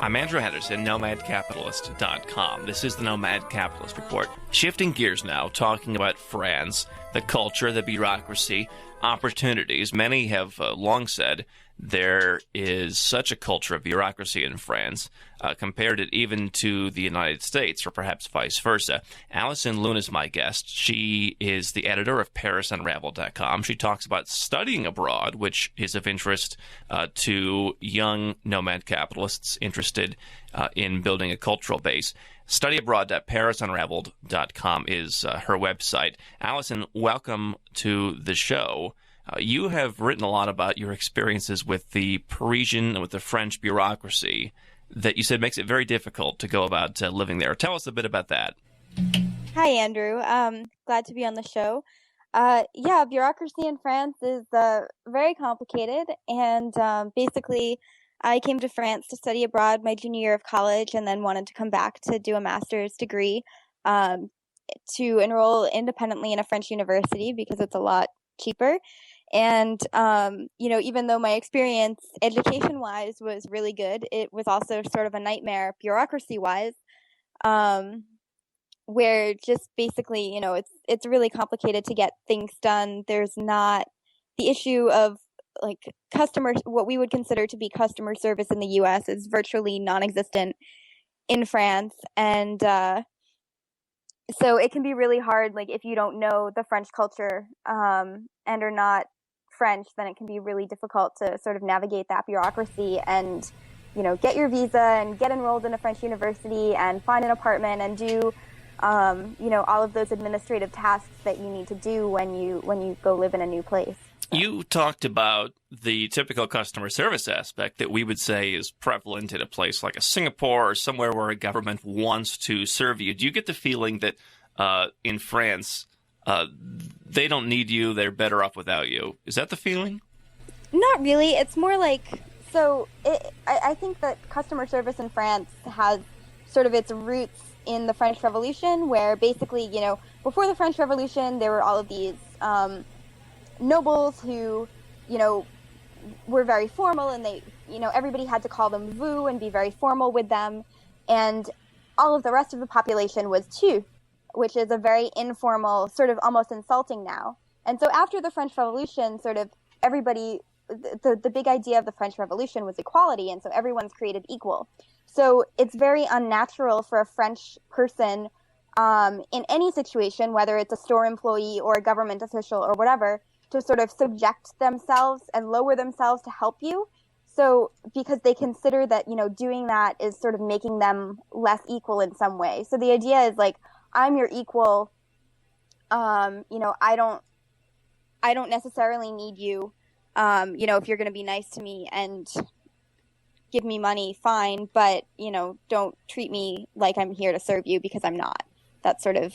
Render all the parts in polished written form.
I'm Andrew Henderson, NomadCapitalist.com. This is the Nomad Capitalist Report. Shifting gears now, talking about France, the culture, the bureaucracy, opportunities. Many have long said there is such a culture of bureaucracy in France, compared it even to the United States, or perhaps vice versa. Allison Lounes is my guest. She is the editor of Unraveled.com. She talks about studying abroad, which is of interest to young nomad capitalists interested in building a cultural base. Studyabroad.Unraveled.com is her website. Allison, welcome to the show. You have written a lot about your experiences with the Parisian and with the French bureaucracy that you said makes it very difficult to go about living there. Tell us a bit about that. Hi, Andrew. Glad to be on the show. Bureaucracy in France is very complicated, and basically I came to France to study abroad my junior year of college and then wanted to come back to do a master's degree to enroll independently in a French university because it's a lot cheaper. And, even though my experience education-wise was really good, it was also sort of a nightmare bureaucracy-wise, where just basically, it's really complicated to get things done. There's not the issue of what we would consider to be customer service in the U.S. is virtually non-existent in France. And so it can be really hard, if you don't know the French culture and are not French, then it can be really difficult to sort of navigate that bureaucracy and, get your visa and get enrolled in a French university and find an apartment and do, all of those administrative tasks that you need to do when you go live in a new place. You talked about the typical customer service aspect that we would say is prevalent in a place like a Singapore or somewhere where a government wants to serve you. Do you get the feeling that in France, they don't need you, they're better off without you? Is that the feeling? Not really. It's more I think that customer service in France has sort of its roots in the French Revolution, where basically, before the French Revolution, there were all of these nobles who, were very formal, and they, everybody had to call them vous and be very formal with them. And all of the rest of the population was tu, which is a very informal, sort of almost insulting now. And so after the French Revolution, sort of everybody, the big idea of the French Revolution was equality, and so everyone's created equal. So it's very unnatural for a French person in any situation, whether it's a store employee or a government official or whatever, to sort of subject themselves and lower themselves to help you. So because they consider that, doing that is sort of making them less equal in some way. So the idea is I'm your equal. I don't necessarily need you. If you're going to be nice to me and give me money, fine. But, don't treat me like I'm here to serve you, because I'm not. That's sort of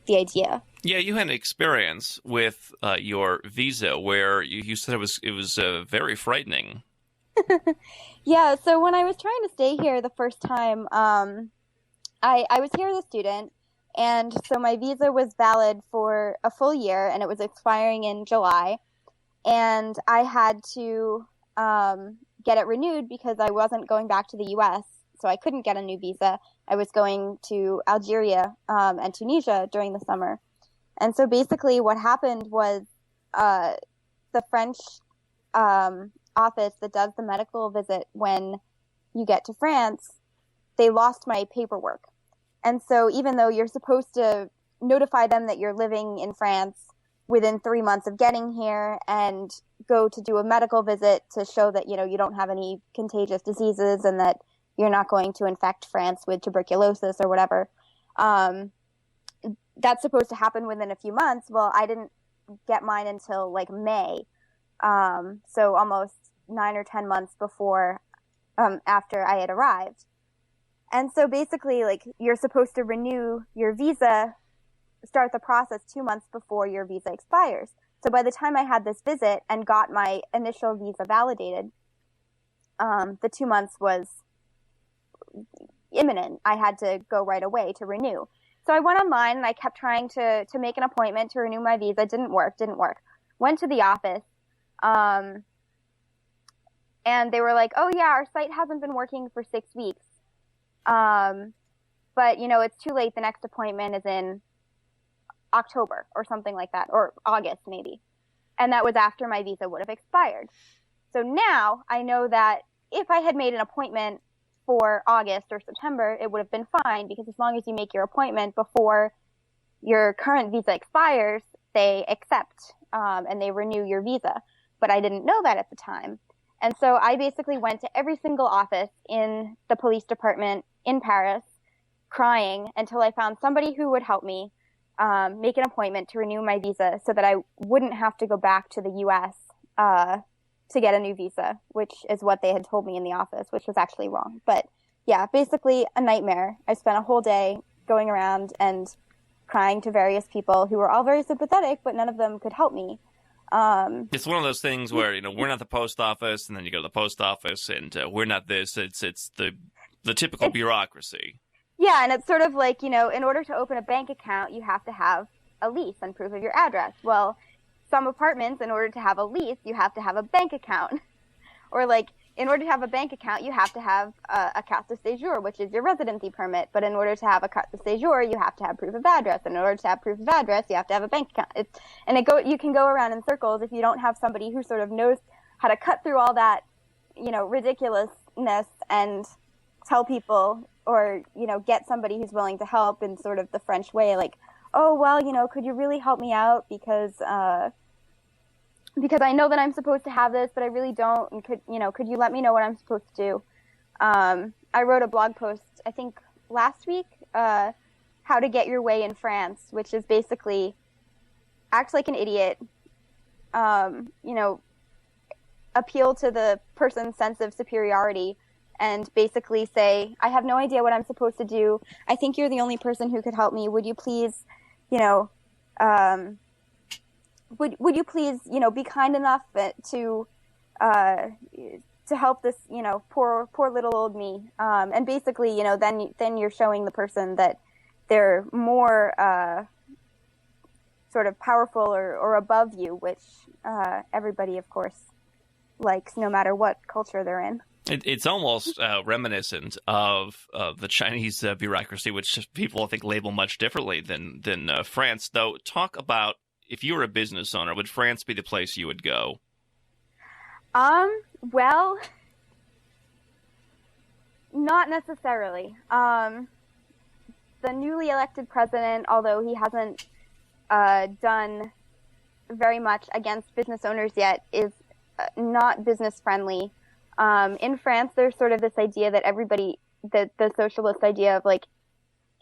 the idea. Yeah, you had an experience with your visa where you said it was very frightening. Yeah, so when I was trying to stay here the first time, I was here as a student, and so my visa was valid for a full year, and it was expiring in July, and I had to get it renewed because I wasn't going back to the U.S., so I couldn't get a new visa. I was going to Algeria and Tunisia during the summer. And so basically what happened was the French office that does the medical visit when you get to France, they lost my paperwork. And so even though you're supposed to notify them that you're living in France within 3 months of getting here and go to do a medical visit to show that, you don't have any contagious diseases and that you're not going to infect France with tuberculosis or whatever, that's supposed to happen within a few months. Well, I didn't get mine until May. So almost 9 or 10 months before, after I had arrived. And so basically, you're supposed to renew your visa, start the process 2 months before your visa expires. So by the time I had this visit and got my initial visa validated, the 2 months was imminent. I had to go right away to renew. So I went online and I kept trying to make an appointment to renew my visa. Didn't work. Went to the office. And they were like, oh yeah, our site hasn't been working for 6 weeks. But it's too late. The next appointment is in October or something like that, or August maybe. And that was after my visa would have expired. So now I know that if I had made an appointment for August or September, it would have been fine, because as long as you make your appointment before your current visa expires, they accept and they renew your visa. But I didn't know that at the time. And so I basically went to every single office in the police department in Paris, crying until I found somebody who would help me make an appointment to renew my visa so that I wouldn't have to go back to the U.S. To get a new visa, which is what they had told me in the office, which was actually wrong. But yeah, basically a nightmare. I spent a whole day going around and crying to various people who were all very sympathetic, but none of them could help me. It's one of those things where, we're not the post office, and then you go to the post office, and we're not this. It's the typical bureaucracy. Yeah, and it's sort of like, in order to open a bank account, you have to have a lease and proof of your address. Well, some apartments, in order to have a lease, you have to have a bank account. Or in order to have a bank account, you have to have a carte de séjour, which is your residency permit. But in order to have a carte de séjour, you have to have proof of address. And in order to have proof of address, you have to have a bank account. You can go around in circles if you don't have somebody who sort of knows how to cut through all that, ridiculousness and tell people, or, get somebody who's willing to help in sort of the French way, like, oh, well, could you really help me out? Because I know that I'm supposed to have this, but I really don't. And could you let me know what I'm supposed to do? I wrote a blog post, I think last week, how to get your way in France, which is basically act like an idiot, appeal to the person's sense of superiority, and basically say, I have no idea what I'm supposed to do. I think you're the only person who could help me. Would you please, would you please, be kind enough to help this, poor little old me. And basically, then you're showing the person that they're more sort of powerful or above you, which everybody, of course, likes, no matter what culture they're in. It's almost reminiscent of the Chinese bureaucracy, which people, I think, label much differently than France. Though, talk about, if you were a business owner, would France be the place you would go? Well, not necessarily. The newly elected president, although he hasn't done very much against business owners yet, is not business friendly. In France, there's sort of this idea that the socialist idea of, like,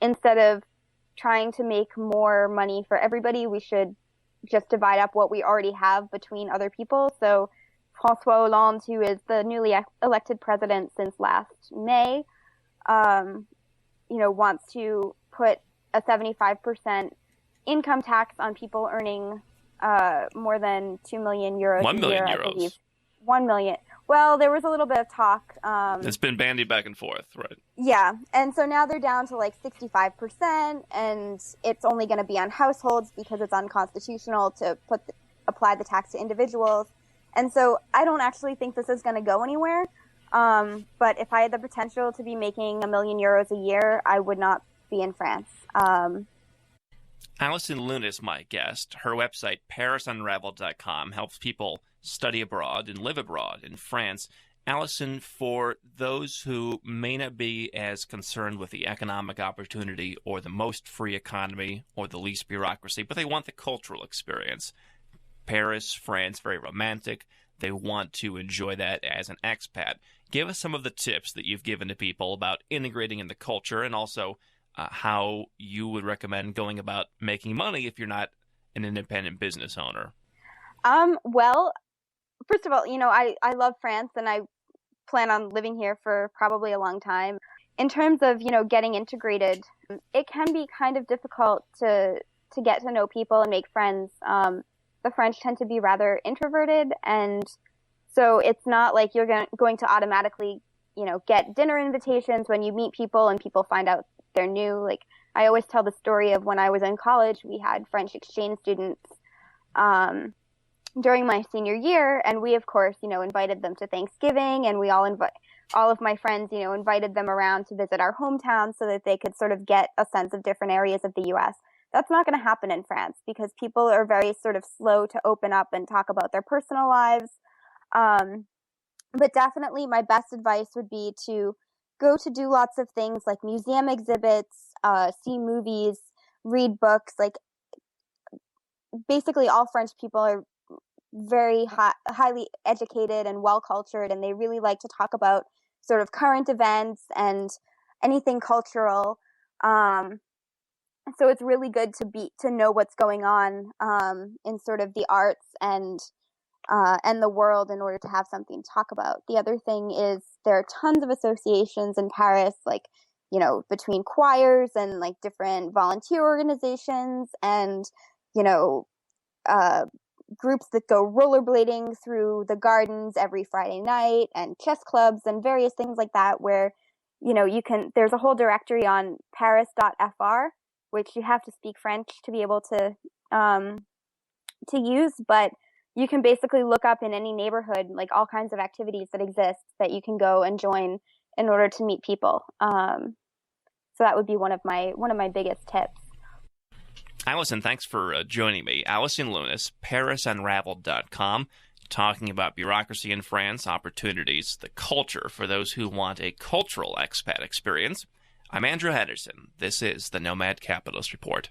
instead of trying to make more money for everybody, we should just divide up what we already have between other people. So François Hollande, who is the newly elected president since last May, wants to put a 75% income tax on people earning more than 2 million euros 1 million a year, euros. I believe. 1 million. Well, there was a little bit of talk. It's been bandied back and forth, right? Yeah, and so now they're down to like 65%, and it's only going to be on households because it's unconstitutional to apply the tax to individuals. And so I don't actually think this is going to go anywhere. But if I had the potential to be making 1 million euros a year, I would not be in France. Allison Lounes, my guest. Her website, ParisUnraveled.com, helps people study abroad and live abroad in France. Allison, for those who may not be as concerned with the economic opportunity or the most free economy or the least bureaucracy, but they want the cultural experience. Paris, France, very romantic. They want to enjoy that as an expat. Give us some of the tips that you've given to people about integrating in the culture, and also how you would recommend going about making money if you're not an independent business owner. Well, first of all, I love France, and I plan on living here for probably a long time. In terms of, getting integrated, it can be kind of difficult to get to know people and make friends. The French tend to be rather introverted, and so it's not like you're going to automatically, get dinner invitations when you meet people and people find out they're new. Like, I always tell the story of when I was in college, we had French exchange students, during my senior year, and we, of course, invited them to Thanksgiving, and all of my friends, invited them around to visit our hometown so that they could sort of get a sense of different areas of the U.S. That's not going to happen in France because people are very sort of slow to open up and talk about their personal lives. But definitely my best advice would be to go to do lots of things like museum exhibits, see movies, read books. Like basically all French people are very highly educated and well-cultured, and they really like to talk about sort of current events and anything cultural. So it's really good to know what's going on in sort of the arts and the world in order to have something to talk about. The other thing is there are tons of associations in Paris, like, between choirs and like different volunteer organizations and, groups that go rollerblading through the gardens every Friday night and chess clubs and various things like that where, there's a whole directory on paris.fr, which you have to speak French to be able to use, but you can basically look up in any neighborhood, like all kinds of activities that exist that you can go and join in order to meet people. So that would be one of my biggest tips. Allison, thanks for joining me. Allison Lounes, ParisUnraveled.com, talking about bureaucracy in France, opportunities, the culture for those who want a cultural expat experience. I'm Andrew Henderson. This is the Nomad Capitalist Report.